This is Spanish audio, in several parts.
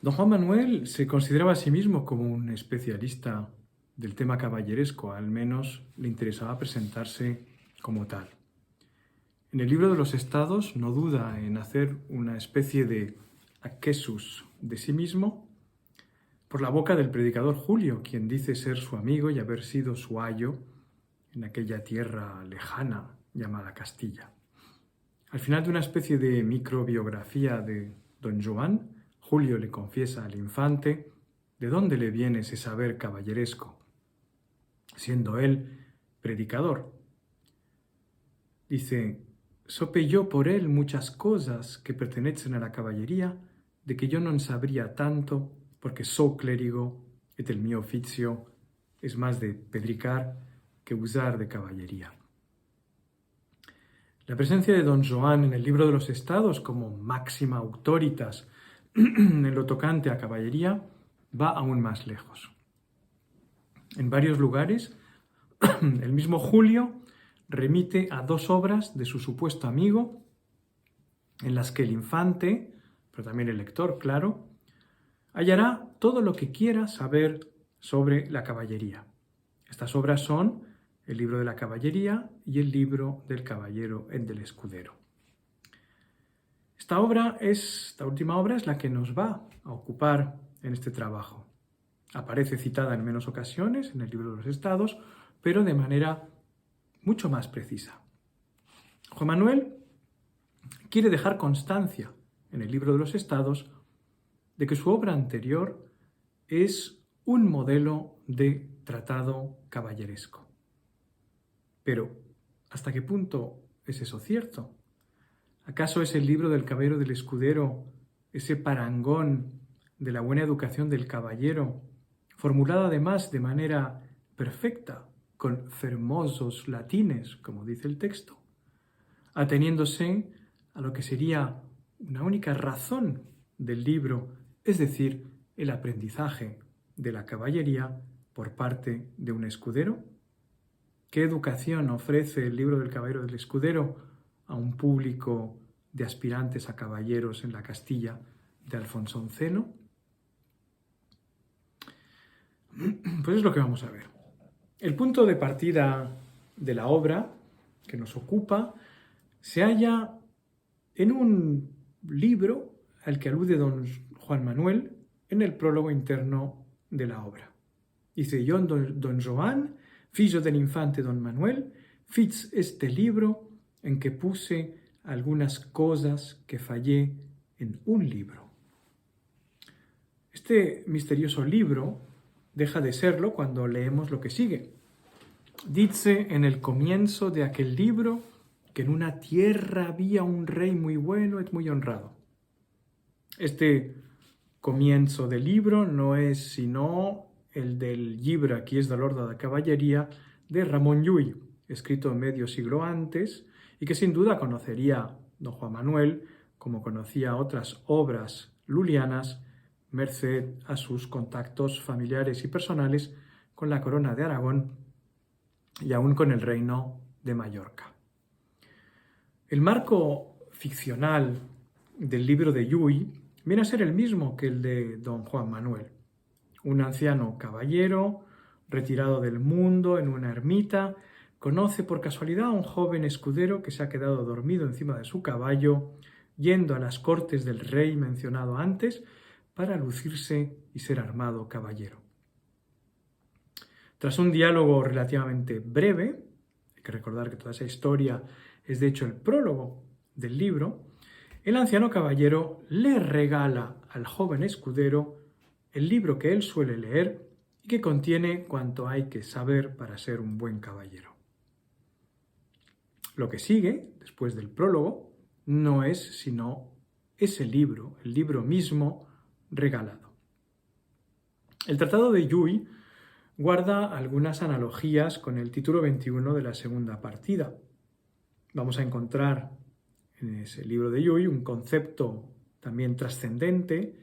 Don Juan Manuel se consideraba a sí mismo como un especialista del tema caballeresco, al menos le interesaba presentarse como tal. En el libro de los Estados no duda en hacer una especie de aquesus de sí mismo por la boca del predicador Julio, quien dice ser su amigo y haber sido su ayo en aquella tierra lejana llamada Castilla. Al final de una especie de microbiografía de don Joan, Julio le confiesa al infante de dónde le viene ese saber caballeresco, siendo él predicador. Dice: «Sope yo por él muchas cosas que pertenecen a la caballería, de que yo non sabría tanto, porque so clérigo, et el mio oficio es más de pedricar que usar de caballería». La presencia de don Joan en el libro de los Estados como máxima autoritas en lo tocante a caballería va aún más lejos. En varios lugares, el mismo Julio remite a dos obras de su supuesto amigo, en las que el infante, pero también el lector, claro, hallará todo lo que quiera saber sobre la caballería. Estas obras son el libro de la caballería y el libro del caballero y del escudero. Esta última obra es la que nos va a ocupar en este trabajo. Aparece citada en menos ocasiones en el libro de los Estados, pero de manera mucho más precisa. Juan Manuel quiere dejar constancia en el libro de los Estados de que su obra anterior es un modelo de tratado caballeresco. Pero, ¿hasta qué punto es eso cierto? ¿Acaso es el libro del caballero del escudero ese parangón de la buena educación del caballero, formulada además de manera perfecta, con fermosos latines, como dice el texto, ateniéndose a lo que sería una única razón del libro, es decir, el aprendizaje de la caballería por parte de un escudero? ¿Qué educación ofrece el libro del caballero del escudero a un público de aspirantes a caballeros en la Castilla de Alfonso XI? Pues es lo que vamos a ver. El punto de partida de la obra que nos ocupa se halla en un libro al que alude don Juan Manuel en el prólogo interno de la obra. Dice: «Yo, don Joan, fillo del infante don Manuel, fiz este libro en que puse algunas cosas que fallé en un libro». Este misterioso libro deja de serlo cuando leemos lo que sigue. Dice en el comienzo de aquel libro que en una tierra había un rey muy bueno y muy honrado. Este comienzo del libro no es sino el del llibre Qui és de l'Orde de Caballería de Ramón Llull, escrito medio siglo antes, y que sin duda conocería don Juan Manuel, como conocía otras obras lulianas, merced a sus contactos familiares y personales con la corona de Aragón y aún con el reino de Mallorca. El marco ficcional del libro de Llull viene a ser el mismo que el de don Juan Manuel. Un anciano caballero, retirado del mundo en una ermita, conoce por casualidad a un joven escudero que se ha quedado dormido encima de su caballo, yendo a las cortes del rey mencionado antes para lucirse y ser armado caballero. Tras un diálogo relativamente breve, hay que recordar que toda esa historia es de hecho el prólogo del libro, el anciano caballero le regala al joven escudero el libro que él suele leer y que contiene cuanto hay que saber para ser un buen caballero. Lo que sigue, después del prólogo, no es sino ese libro, el libro mismo regalado. El Tratado de Llull guarda algunas analogías con el título 21 de la segunda partida. Vamos a encontrar en ese libro de Llull un concepto también trascendente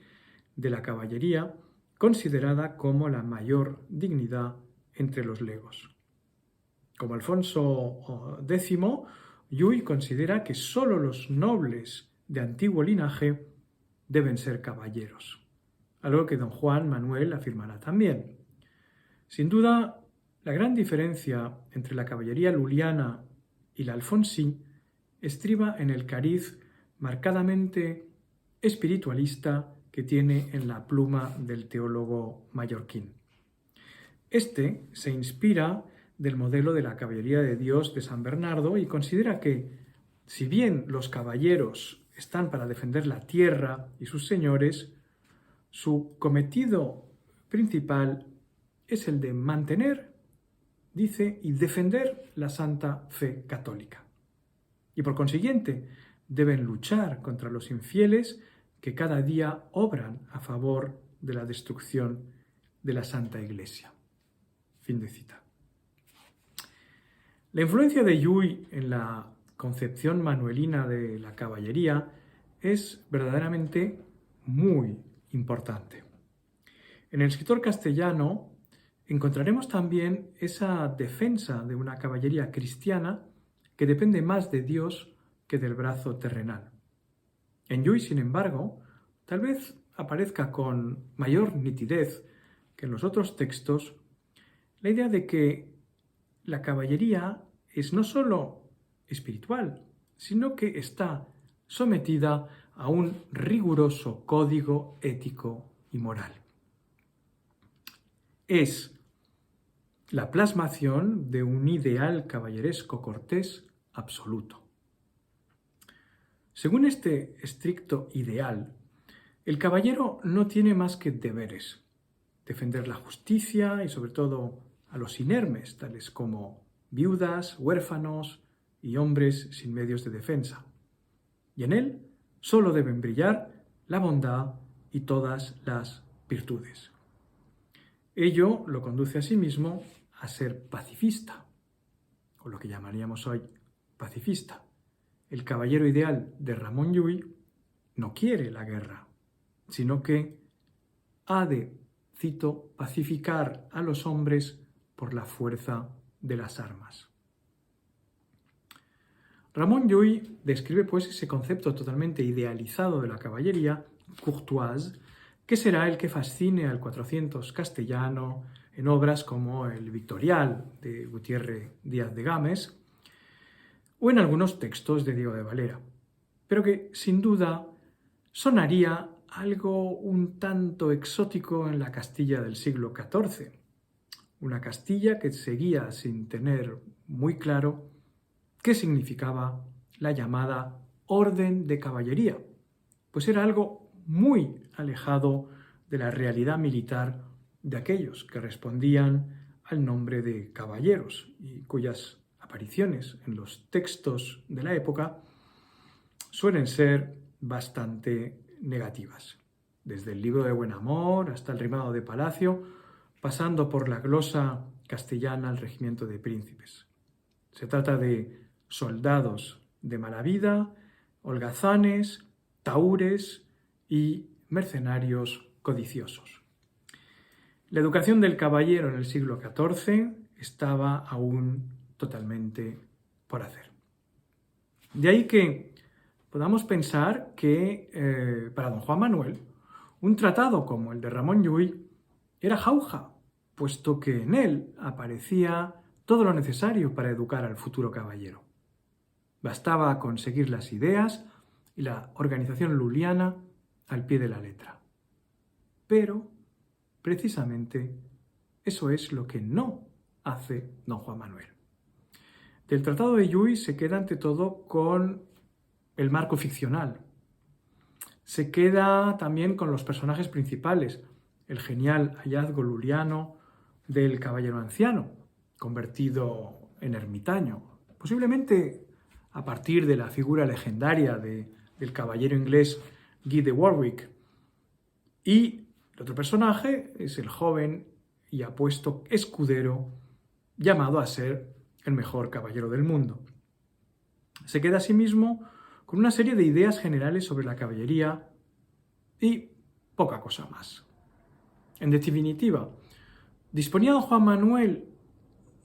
de la caballería, considerada como la mayor dignidad entre los legos. Como Alfonso X, Llull considera que sólo los nobles de antiguo linaje deben ser caballeros. algo que don Juan Manuel afirmará también. Sin duda, la gran diferencia entre la caballería luliana y la alfonsí estriba en el cariz marcadamente espiritualista que tiene en la pluma del teólogo mallorquín. Este se inspira del modelo de la caballería de Dios de San Bernardo y considera que, si bien los caballeros están para defender la tierra y sus señores, su cometido principal es el de mantener, dice, y defender la santa fe católica. Y por consiguiente, deben luchar contra los infieles que cada día obran a favor de la destrucción de la Santa Iglesia. Fin de cita. La influencia de Llull en la concepción manuelina de la caballería es verdaderamente muy importante. En el escritor castellano encontraremos también esa defensa de una caballería cristiana que depende más de Dios que del brazo terrenal. En Llull, sin embargo, tal vez aparezca con mayor nitidez que en los otros textos la idea de que la caballería es no solo espiritual, sino que está sometida a un riguroso código ético y moral. Es la plasmación de un ideal caballeresco cortés absoluto. Según este estricto ideal, el caballero no tiene más que deberes: defender la justicia y sobre todo a los inermes, tales como viudas, huérfanos y hombres sin medios de defensa. Y en él solo deben brillar la bondad y todas las virtudes. Ello lo conduce asimismo a ser pacifista, o lo que llamaríamos hoy pacifista. El caballero ideal de Ramon Llull no quiere la guerra, sino que ha de, cito, pacificar a los hombres por la fuerza de las armas. Ramon Llull describe pues ese concepto totalmente idealizado de la caballería courtoise, que será el que fascine al 400 castellano en obras como el Victorial de Gutiérrez Díaz de Gámez o en algunos textos de Diego de Valera, pero que sin duda sonaría algo un tanto exótico en la Castilla del siglo XIV, una Castilla que seguía sin tener muy claro qué significaba la llamada Orden de Caballería, pues era algo muy alejado de la realidad militar de aquellos que respondían al nombre de caballeros y cuyas apariciones en los textos de la época suelen ser bastante negativas. Desde el libro de Buen Amor hasta el Rimado de Palacio, pasando por la glosa castellana al regimiento de príncipes. Se trata de soldados de mala vida, holgazanes, tahúres y mercenarios codiciosos. La educación del caballero en el siglo XIV estaba aún totalmente por hacer. De ahí que podamos pensar que para don Juan Manuel un tratado como el de Ramon Llull era jauja, puesto que en él aparecía todo lo necesario para educar al futuro caballero. Bastaba conseguir las ideas y la organización luliana al pie de la letra. Pero, precisamente, eso es lo que no hace don Juan Manuel. Del Tratado de Llull se queda ante todo con el marco ficcional. Se queda también con los personajes principales, el genial hallazgo luliano del caballero anciano, convertido en ermitaño, posiblemente a partir de la figura legendaria del caballero inglés Guy de Warwick. Y el otro personaje es el joven y apuesto escudero llamado a ser el mejor caballero del mundo. Se queda asimismo con una serie de ideas generales sobre la caballería y poca cosa más. En definitiva, disponía don Juan Manuel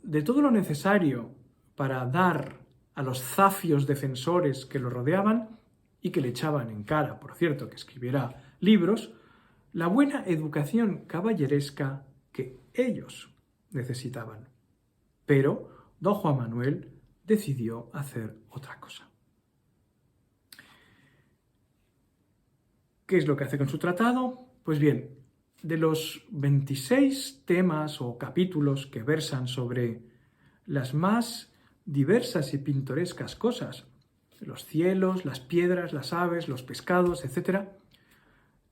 de todo lo necesario para dar a los zafios defensores que lo rodeaban y que le echaban en cara, por cierto, que escribiera libros, la buena educación caballeresca que ellos necesitaban. Pero don Juan Manuel decidió hacer otra cosa. ¿Qué es lo que hace con su tratado? Pues bien, de los 26 temas o capítulos que versan sobre las más diversas y pintorescas cosas, los cielos, las piedras, las aves, los pescados, etc.,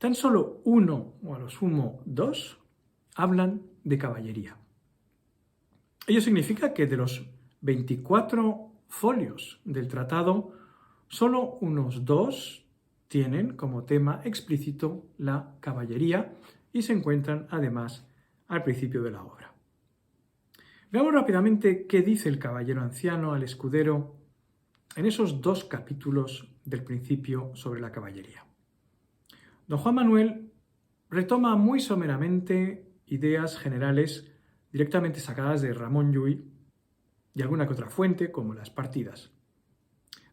tan solo uno, o a lo sumo dos, hablan de caballería. Ello significa que de los 24 folios del tratado, solo unos dos tienen como tema explícito la caballería y se encuentran además al principio de la obra. Veamos rápidamente qué dice el caballero anciano al escudero en esos dos capítulos del principio sobre la caballería. Don Juan Manuel retoma muy someramente ideas generales directamente sacadas de Ramón Llull y alguna que otra fuente, como las partidas.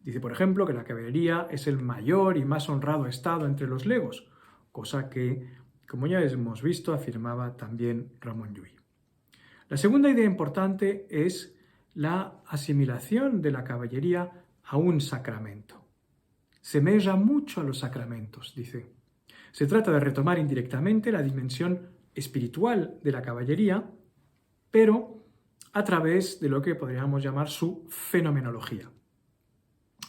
Dice, por ejemplo, que la caballería es el mayor y más honrado estado entre los legos, cosa que, como ya hemos visto, afirmaba también Ramón Llull. La segunda idea importante es la asimilación de la caballería a un sacramento. Semella mucho a los sacramentos, dice. Se trata de retomar indirectamente la dimensión espiritual de la caballería, pero a través de lo que podríamos llamar su fenomenología.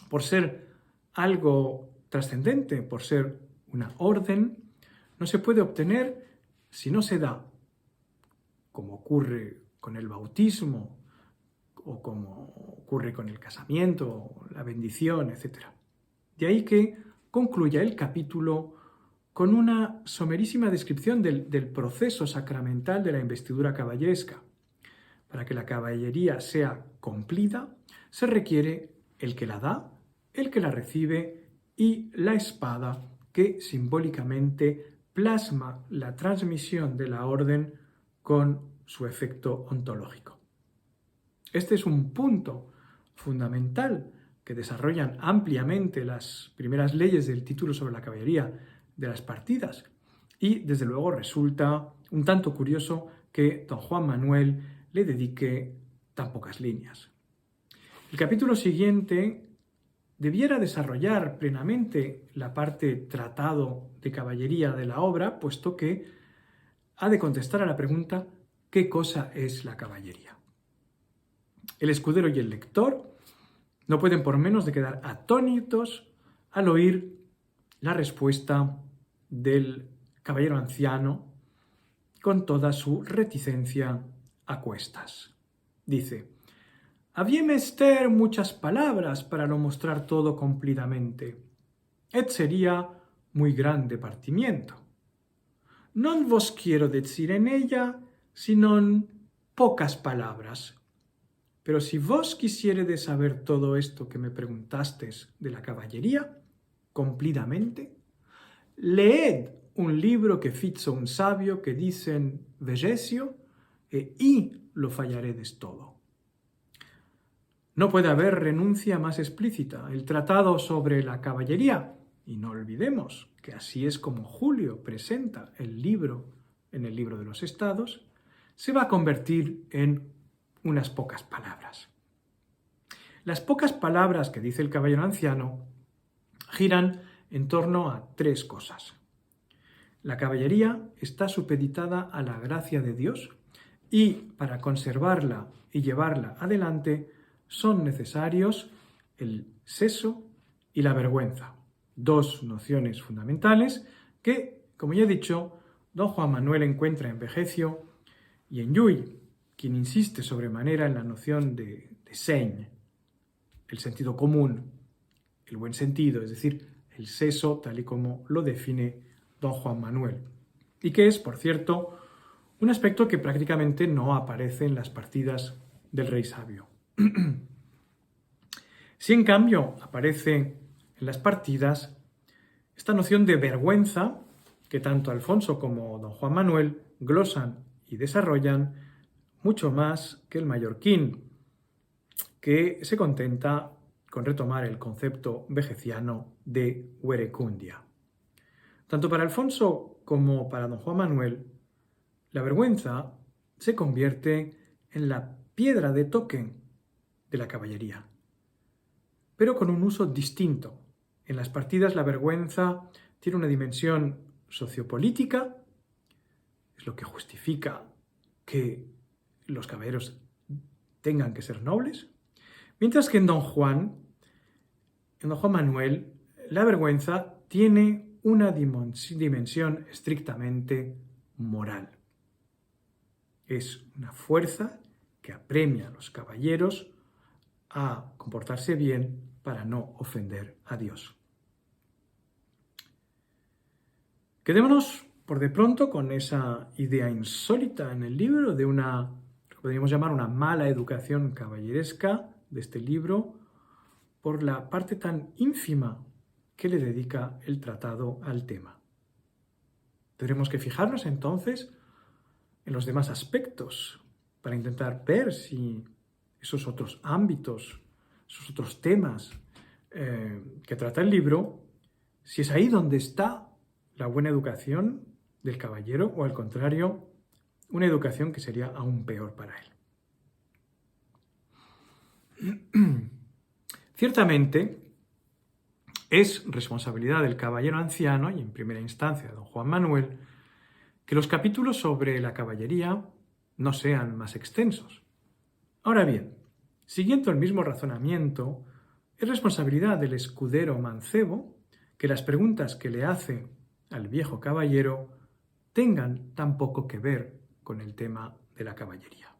Por ser algo trascendente, por ser una orden, no se puede obtener si no se da, como ocurre con el bautismo o como ocurre con el casamiento, la bendición, etc. De ahí que concluya el capítulo con una somerísima descripción del proceso sacramental de la investidura caballeresca. Para que la caballería sea cumplida, se requiere el que la da, el que la recibe y la espada que simbólicamente plasma la transmisión de la orden con su efecto ontológico. Este es un punto fundamental que desarrollan ampliamente las primeras leyes del título sobre la caballería de las partidas y desde luego resulta un tanto curioso que don Juan Manuel le dedique tan pocas líneas. El capítulo siguiente debiera desarrollar plenamente la parte tratado de caballería de la obra, puesto que ha de contestar a la pregunta ¿qué cosa es la caballería? El escudero y el lector no pueden por menos de quedar atónitos al oír la respuesta del caballero anciano con toda su reticencia a cuestas. Dice, había menester muchas palabras para no mostrar todo cumplidamente, et sería muy grande partimiento. Non vos quiero decir en ella, sino pocas palabras. Pero si vos quisieredes saber todo esto que me preguntastes de la caballería, cumplidamente, leed un libro que fizo un sabio que dicen Vegesio, y lo fallaredes todo. No puede haber renuncia más explícita. El tratado sobre la caballería, y no olvidemos que así es como Julio presenta el libro en el libro de los estados, se va a convertir en unas pocas palabras. Las pocas palabras que dice el caballero anciano giran en torno a tres cosas. La caballería está supeditada a la gracia de Dios y para conservarla y llevarla adelante son necesarios el seso y la vergüenza, dos nociones fundamentales que, como ya he dicho, don Juan Manuel encuentra en Vegesio y en Llull, quien insiste sobremanera en la noción de seny, el sentido común, el buen sentido, es decir, el seso tal y como lo define don Juan Manuel, y que es, por cierto, un aspecto que prácticamente no aparece en las partidas del Rey Sabio. Si en cambio aparece en las partidas esta noción de vergüenza que tanto Alfonso como don Juan Manuel glosan y desarrollan mucho más que el mallorquín, que se contenta con retomar el concepto vegesiano de verecundia. Tanto para Alfonso como para don Juan Manuel, la vergüenza se convierte en la piedra de toque de la caballería, pero con un uso distinto. En las partidas la vergüenza tiene una dimensión sociopolítica, es lo que justifica que los caballeros tengan que ser nobles, mientras que en don Juan Manuel, la vergüenza tiene una dimensión estrictamente moral. Es una fuerza que apremia a los caballeros a comportarse bien para no ofender a Dios. Quedémonos por de pronto con esa idea insólita en el libro de una, lo que podríamos llamar una mala educación caballeresca de este libro, por la parte tan ínfima que le dedica el tratado al tema. Tendremos que fijarnos entonces en los demás aspectos para intentar ver si esos otros ámbitos, esos otros temas que trata el libro, si es ahí donde está la buena educación del caballero o al contrario, una educación que sería aún peor para él. Ciertamente, es responsabilidad del caballero anciano, y en primera instancia de don Juan Manuel, que los capítulos sobre la caballería no sean más extensos. Ahora bien, siguiendo el mismo razonamiento, es responsabilidad del escudero mancebo que las preguntas que le hace al viejo caballero tengan tan poco que ver con el tema de la caballería,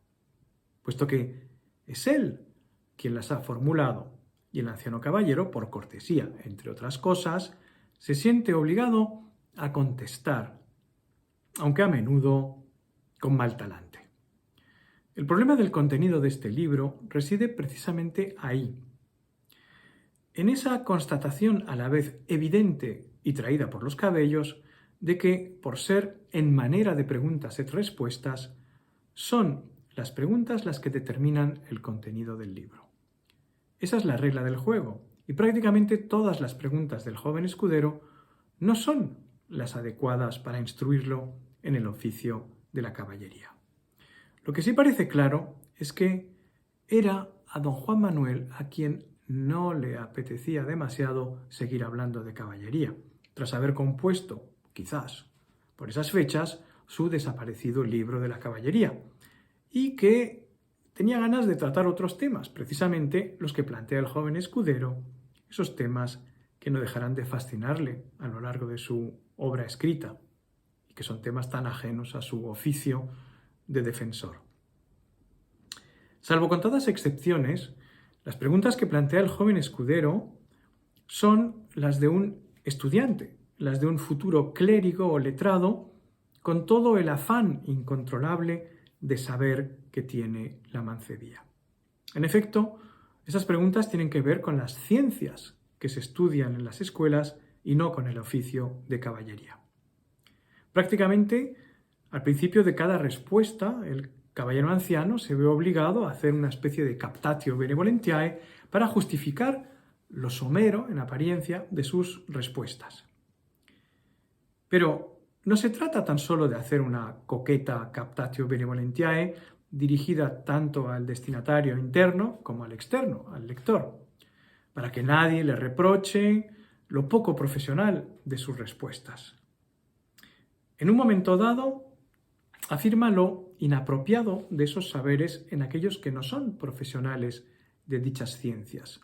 puesto que es él quien las ha formulado. Y el anciano caballero, por cortesía, entre otras cosas, se siente obligado a contestar, aunque a menudo con mal talante. El problema del contenido de este libro reside precisamente ahí, en esa constatación a la vez evidente y traída por los cabellos de que, por ser en manera de preguntas y respuestas, son las preguntas las que determinan el contenido del libro. Esa es la regla del juego, y prácticamente todas las preguntas del joven escudero no son las adecuadas para instruirlo en el oficio de la caballería. Lo que sí parece claro es que era a don Juan Manuel a quien no le apetecía demasiado seguir hablando de caballería, tras haber compuesto, quizás por esas fechas, su desaparecido libro de la caballería, y que tenía ganas de tratar otros temas, precisamente los que plantea el joven escudero, esos temas que no dejarán de fascinarle a lo largo de su obra escrita, y que son temas tan ajenos a su oficio de defensor. Salvo contadas excepciones, las preguntas que plantea el joven escudero son las de un estudiante, las de un futuro clérigo o letrado, con todo el afán incontrolable de saber que tiene la mancebía. En efecto, esas preguntas tienen que ver con las ciencias que se estudian en las escuelas y no con el oficio de caballería. Prácticamente, al principio de cada respuesta, el caballero anciano se ve obligado a hacer una especie de captatio benevolentiae para justificar lo somero, en apariencia, de sus respuestas. Pero no se trata tan solo de hacer una coqueta captatio benevolentiae dirigida tanto al destinatario interno como al externo, al lector, para que nadie le reproche lo poco profesional de sus respuestas. En un momento dado, afirma lo inapropiado de esos saberes en aquellos que no son profesionales de dichas ciencias,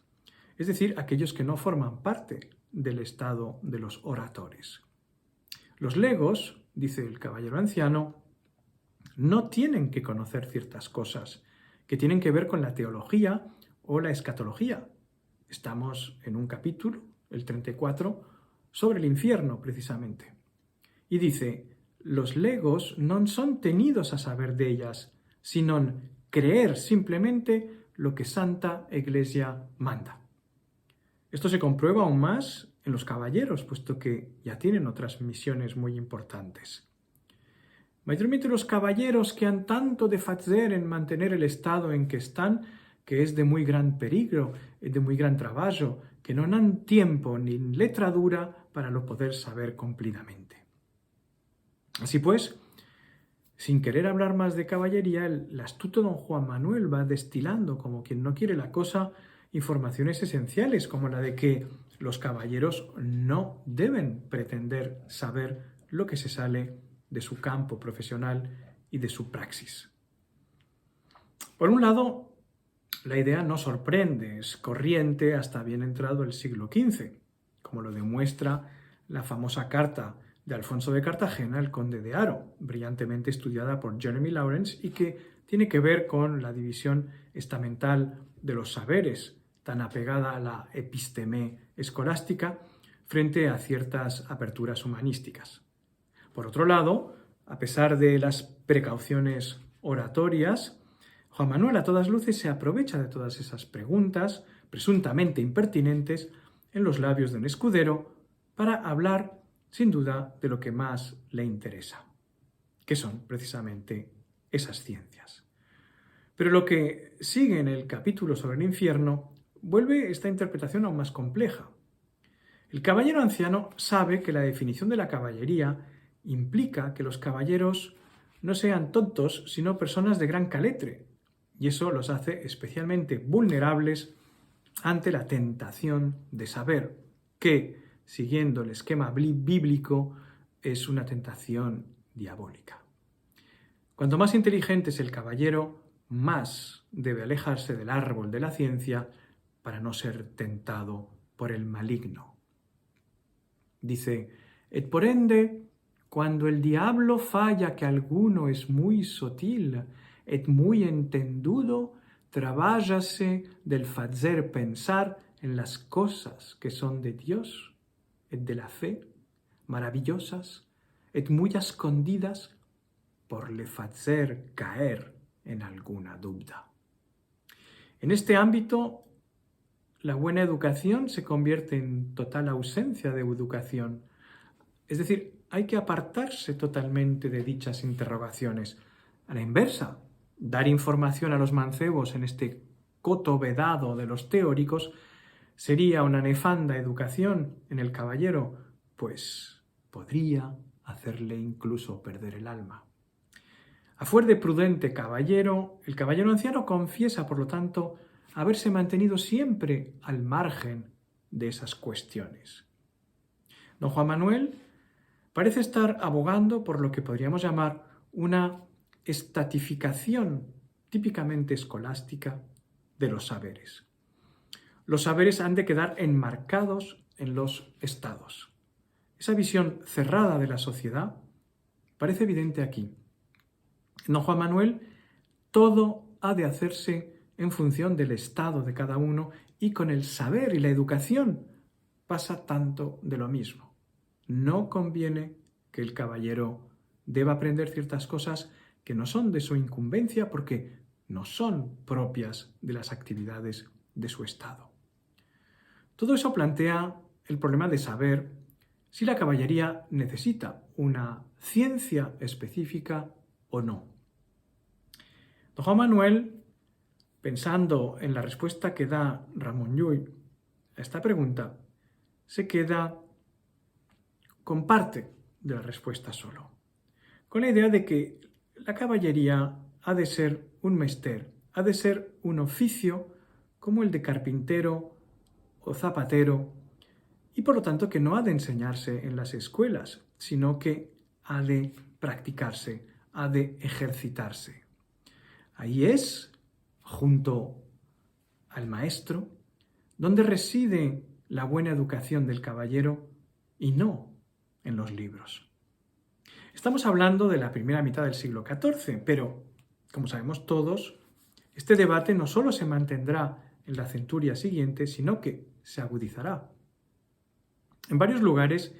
es decir, aquellos que no forman parte del estado de los oradores. Los legos, dice el caballero anciano, no tienen que conocer ciertas cosas que tienen que ver con la teología o la escatología. Estamos en un capítulo, el 34, sobre el infierno precisamente. Y dice, los legos non son tenidos a saber de ellas, sino creer simplemente lo que Santa Iglesia manda. Esto se comprueba aún más en los caballeros, puesto que ya tienen otras misiones muy importantes. Mayormente los caballeros que han tanto de fazer en mantener el estado en que están, que es de muy gran peligro, de muy gran trabajo, que no han tiempo ni letradura para lo poder saber cumplidamente. Así pues, sin querer hablar más de caballería, el astuto don Juan Manuel va destilando, como quien no quiere la cosa, informaciones esenciales, como la de que los caballeros no deben pretender saber lo que se sale de su campo profesional y de su praxis. Por un lado, la idea no sorprende, es corriente hasta bien entrado el siglo XV, como lo demuestra la famosa carta de Alfonso de Cartagena, el conde de Haro, brillantemente estudiada por Jeremy Lawrence y que tiene que ver con la división estamental de los saberes, tan apegada a la episteme escolástica frente a ciertas aperturas humanísticas. Por otro lado, a pesar de las precauciones oratorias, Juan Manuel a todas luces se aprovecha de todas esas preguntas, presuntamente impertinentes, en los labios de un escudero para hablar, sin duda, de lo que más le interesa, que son precisamente esas ciencias. Pero lo que sigue en el capítulo sobre el infierno vuelve esta interpretación aún más compleja. El caballero anciano sabe que la definición de la caballería implica que los caballeros no sean tontos, sino personas de gran caletre, y eso los hace especialmente vulnerables ante la tentación de saber, que, siguiendo el esquema bíblico, es una tentación diabólica. Cuanto más inteligente es el caballero, más debe alejarse del árbol de la ciencia para no ser tentado por el maligno. Dice, et por ende, cuando el diablo falla que alguno es muy sotil, et muy entendudo, trabállase del fazer pensar en las cosas que son de Dios, et de la fe, maravillosas, et muy escondidas, por le fazer caer en alguna duda. En este ámbito, la buena educación se convierte en total ausencia de educación. Es decir, hay que apartarse totalmente de dichas interrogaciones. A la inversa, dar información a los mancebos en este coto vedado de los teóricos sería una nefanda educación en el caballero, pues podría hacerle incluso perder el alma. A fuer de prudente caballero, el caballero anciano confiesa, por lo tanto, haberse mantenido siempre al margen de esas cuestiones. Don Juan Manuel parece estar abogando por lo que podríamos llamar una estatificación típicamente escolástica de los saberes. Los saberes han de quedar enmarcados en los estados. Esa visión cerrada de la sociedad parece evidente aquí. Don Juan Manuel, todo ha de hacerse en función del estado de cada uno y con el saber y la educación pasa tanto de lo mismo. No conviene que el caballero deba aprender ciertas cosas que no son de su incumbencia porque no son propias de las actividades de su estado. Todo eso plantea el problema de saber si la caballería necesita una ciencia específica o no. Don Juan Manuel, pensando en la respuesta que da Ramon Llull a esta pregunta, se queda con parte de la respuesta solo, con la idea de que la caballería ha de ser un mester, ha de ser un oficio como el de carpintero o zapatero, y por lo tanto que no ha de enseñarse en las escuelas, sino que ha de practicarse, ha de ejercitarse. Ahí es, junto al maestro, donde reside la buena educación del caballero y no en los libros. Estamos hablando de la primera mitad del siglo XIV, pero, como sabemos todos, este debate no solo se mantendrá en la centuria siguiente, sino que se agudizará. En varios lugares,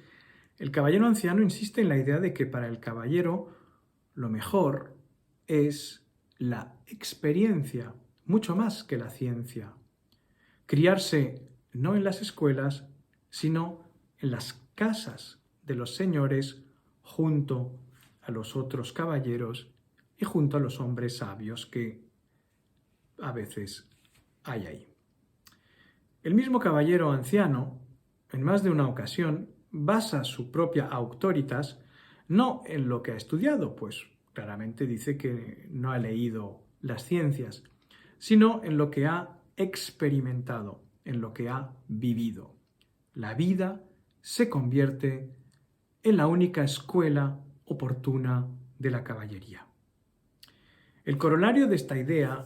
el caballero anciano insiste en la idea de que para el caballero lo mejor es la experiencia, mucho más que la ciencia. Criarse no en las escuelas, sino en las casas de los señores, junto a los otros caballeros y junto a los hombres sabios que a veces hay ahí. El mismo caballero anciano, en más de una ocasión, basa su propia auctoritas no en lo que ha estudiado, pues claramente dice que no ha leído las ciencias, sino en lo que ha experimentado, en lo que ha vivido. La vida se convierte en la única escuela oportuna de la caballería. El corolario de esta idea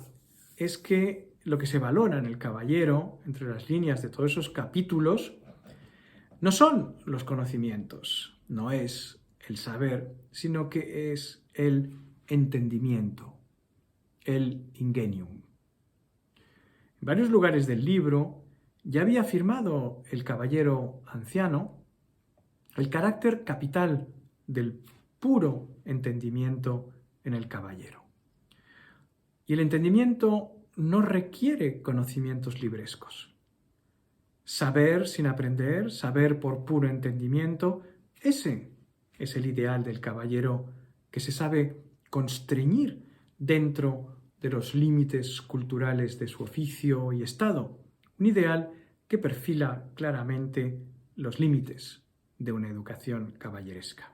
es que lo que se valora en el caballero, entre las líneas de todos esos capítulos, no son los conocimientos, no es el saber, sino que es el entendimiento, el ingenium. En varios lugares del libro ya había afirmado el caballero anciano el carácter capital del puro entendimiento en el caballero. Y el entendimiento no requiere conocimientos librescos. Saber sin aprender, saber por puro entendimiento, ese es el ideal del caballero que se sabe constreñir dentro de los límites culturales de su oficio y estado. Un ideal que perfila claramente los límites de una educación caballeresca.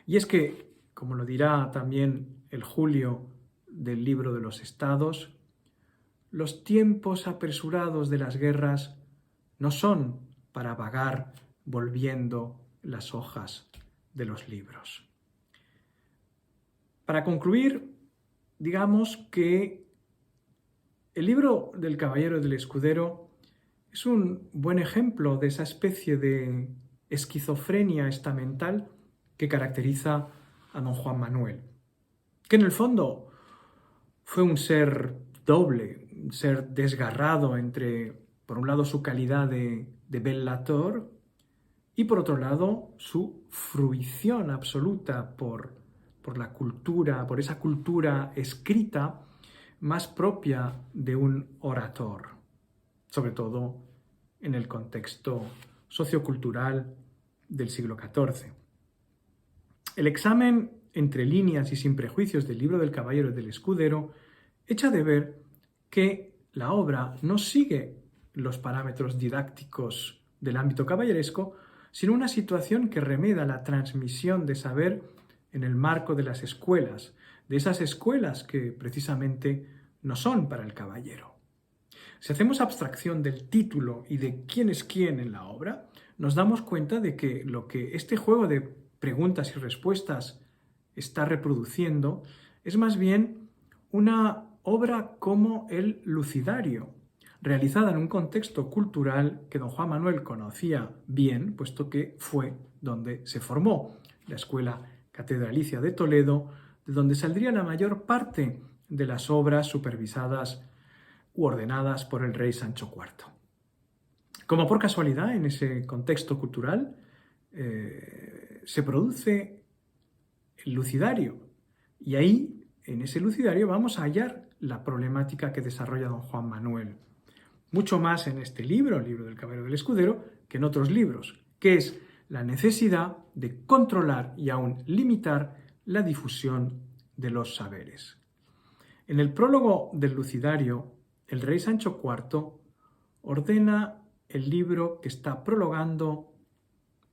Y es que, como lo dirá también el Julio del Libro de los Estados, los tiempos apresurados de las guerras no son para vagar volviendo las hojas de los libros. Para concluir, digamos que el libro del Caballero del Escudero es un buen ejemplo de esa especie de esquizofrenia estamental que caracteriza a don Juan Manuel, que en el fondo fue un ser doble, un ser desgarrado entre, por un lado, su calidad de bellator y, por otro lado, su fruición absoluta por la cultura, por esa cultura escrita más propia de un orator, sobre todo en el contexto sociocultural del siglo XIV. El examen entre líneas y sin prejuicios del libro del Caballero del Escudero echa de ver que la obra no sigue los parámetros didácticos del ámbito caballeresco, sino una situación que remeda la transmisión de saber en el marco de las escuelas, de esas escuelas que precisamente no son para el caballero. Si hacemos abstracción del título y de quién es quién en la obra, nos damos cuenta de que lo que este juego de preguntas y respuestas está reproduciendo es más bien una obra como el Lucidario, realizada en un contexto cultural que don Juan Manuel conocía bien, puesto que fue donde se formó, la Escuela Catedralicia de Toledo, de donde saldría la mayor parte de las obras supervisadas u ordenadas por el rey Sancho IV. Como por casualidad, en ese contexto cultural se produce el Lucidario, y ahí, en ese Lucidario, vamos a hallar la problemática que desarrolla don Juan Manuel. Mucho más en este libro, el libro del Caballero del Escudero, que en otros libros, que es la necesidad de controlar y aún limitar la difusión de los saberes. En el prólogo del Lucidario, el rey Sancho IV ordena el libro que está prologando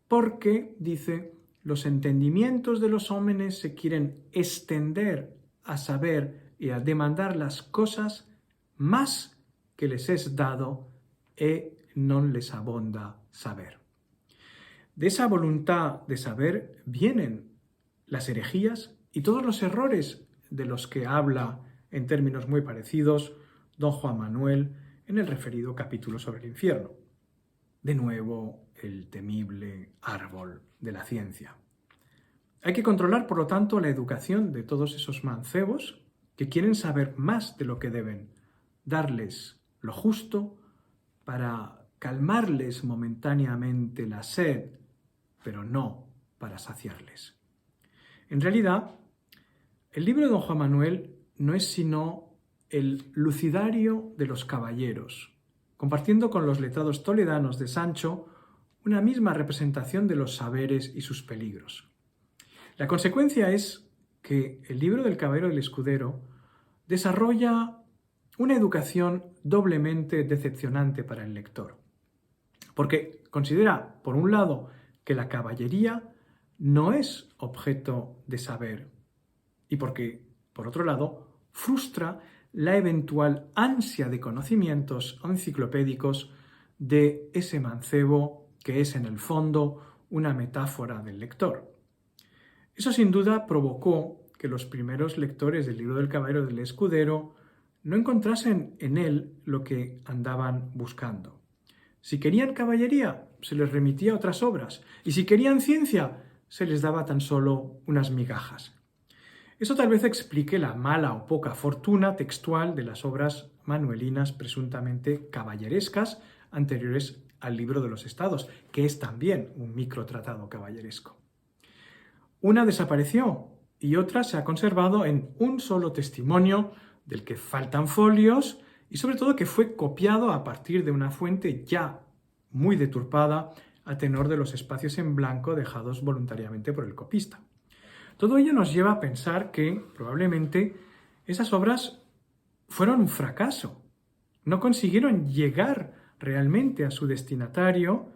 porque, dice, los entendimientos de los hombres se quieren extender a saber y a demandar las cosas más que les es dado e non les abonda saber. De esa voluntad de saber vienen las herejías y todos los errores de los que habla en términos muy parecidos don Juan Manuel en el referido capítulo sobre el infierno. De nuevo, el temible árbol de la ciencia. Hay que controlar, por lo tanto, la educación de todos esos mancebos que quieren saber más de lo que deben, darles lo justo para calmarles momentáneamente la sed, pero no para saciarles. En realidad, el libro de don Juan Manuel no es sino el Lucidario de los caballeros, compartiendo con los letrados toledanos de Sancho una misma representación de los saberes y sus peligros. La consecuencia es que el libro del Caballero del Escudero desarrolla una educación doblemente decepcionante para el lector, porque considera, por un lado, que la caballería no es objeto de saber, y porque, por otro lado, frustra la eventual ansia de conocimientos enciclopédicos de ese mancebo que es en el fondo una metáfora del lector. Eso sin duda provocó que los primeros lectores del libro del Caballero del Escudero no encontrasen en él lo que andaban buscando. Si querían caballería, se les remitía a otras obras, y si querían ciencia, se les daba tan solo unas migajas. Eso tal vez explique la mala o poca fortuna textual de las obras manuelinas presuntamente caballerescas anteriores al Libro de los Estados, que es también un microtratado caballeresco. Una desapareció y otra se ha conservado en un solo testimonio del que faltan folios y sobre todo que fue copiado a partir de una fuente ya muy deturpada a tenor de los espacios en blanco dejados voluntariamente por el copista. Todo ello nos lleva a pensar que probablemente esas obras fueron un fracaso. No consiguieron llegar realmente a su destinatario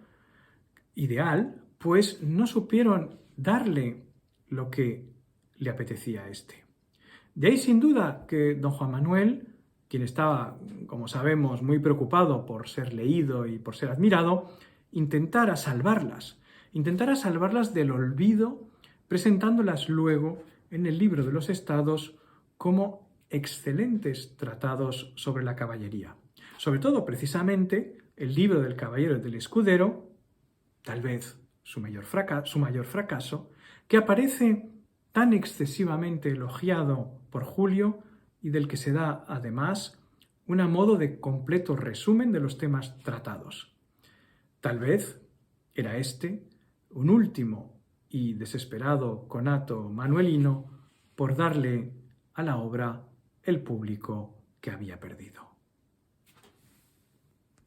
ideal, pues no supieron darle lo que le apetecía a éste. De ahí sin duda que don Juan Manuel, quien estaba, como sabemos, muy preocupado por ser leído y por ser admirado, intentara salvarlas del olvido, presentándolas luego en el Libro de los Estados como excelentes tratados sobre la caballería. Sobre todo, precisamente, el libro del Caballero del Escudero, tal vez su mayor fracaso, que aparece tan excesivamente elogiado por Julio y del que se da, además, un modo de completo resumen de los temas tratados. Tal vez era este un último y desesperado conato manuelino por darle a la obra el público que había perdido.